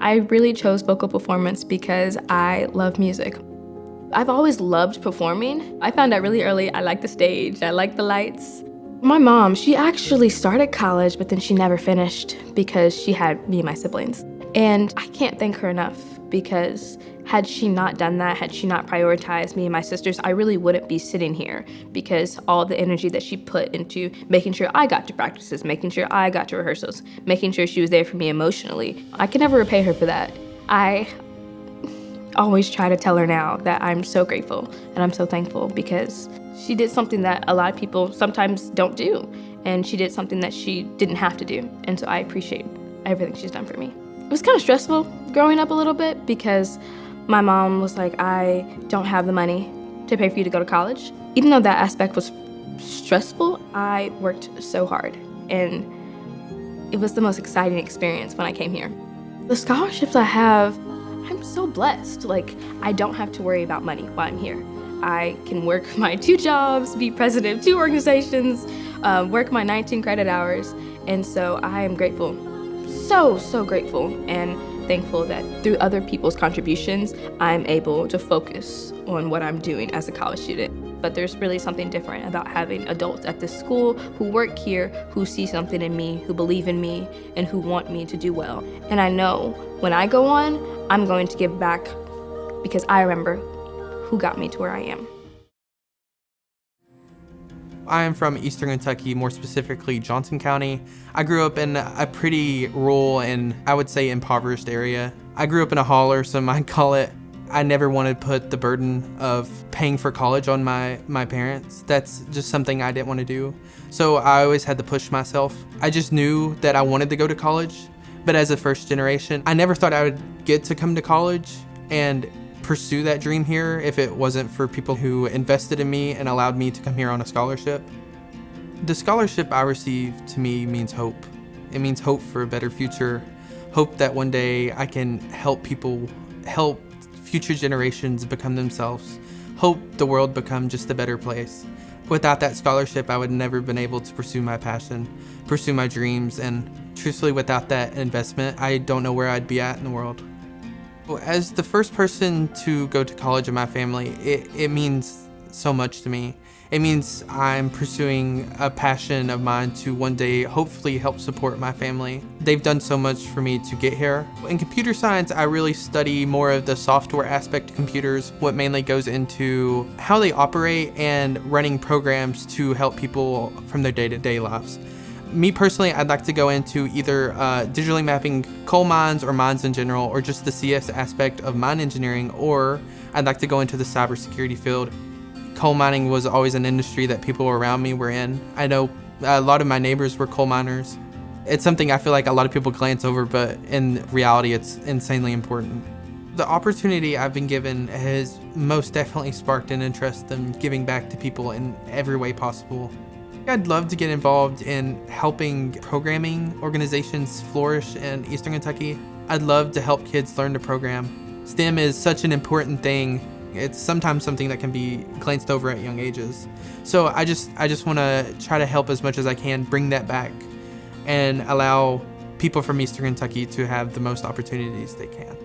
I really chose vocal performance because I love music. I've always loved performing. I found out really early I like the stage, I like the lights. My mom, she actually started college, but then she never finished because she had me and my siblings. And I can't thank her enough because had she not done that, had she not prioritized me and my sisters, I really wouldn't be sitting here because all the energy that she put into making sure I got to practices, making sure I got to rehearsals, making sure she was there for me emotionally. I can never repay her for that. I always try to tell her now that I'm so grateful and I'm so thankful because she did something that a lot of people sometimes don't do, and she did something that she didn't have to do, and so I appreciate everything she's done for me. It was kind of stressful growing up a little bit because my mom was like, I don't have the money to pay for you to go to college. Even though that aspect was stressful, I worked so hard, and it was the most exciting experience when I came here. The scholarships I have, I'm so blessed. Like, I don't have to worry about money while I'm here. I can work my 2 jobs, be president of 2 organizations, work my 19 credit hours, and so I am grateful. So grateful and thankful that through other people's contributions, I'm able to focus on what I'm doing as a college student. But there's really something different about having adults at this school who work here, who see something in me, who believe in me, and who want me to do well. And I know when I go on, I'm going to give back because I remember who got me to where I am. I am from Eastern Kentucky, more specifically Johnson County. I grew up in a pretty rural and I would say impoverished area. I grew up in a holler, some might call it. I never wanted to put the burden of paying for college on my parents. That's just something I didn't want to do. So I always had to push myself. I just knew that I wanted to go to college, but as a first generation, I never thought I would get to come to college and pursue that dream here if it wasn't for people who invested in me and allowed me to come here on a scholarship. The scholarship I received to me means hope. It means hope for a better future, hope that one day I can help people, help future generations become themselves, hope the world become just a better place. Without that scholarship, I would never have been able to pursue my passion, pursue my dreams, and truthfully, without that investment, I don't know where I'd be at in the world. As the first person to go to college in my family, it means so much to me. It means I'm pursuing a passion of mine to one day hopefully help support my family. They've done so much for me to get here. In computer science, I really study more of the software aspect of computers, what mainly goes into how they operate and running programs to help people from their day-to-day lives. Me personally, I'd like to go into either digitally mapping coal mines or mines in general, or just the CS aspect of mine engineering, or I'd like to go into the cybersecurity field. Coal mining was always an industry that people around me were in. I know a lot of my neighbors were coal miners. It's something I feel like a lot of people glance over, but in reality, it's insanely important. The opportunity I've been given has most definitely sparked an interest in giving back to people in every way possible. I'd love to get involved in helping programming organizations flourish in Eastern Kentucky. I'd love to help kids learn to program. STEM is such an important thing. It's sometimes something that can be glanced over at young ages. So I just want to try to help as much as I can bring that back and allow people from Eastern Kentucky to have the most opportunities they can.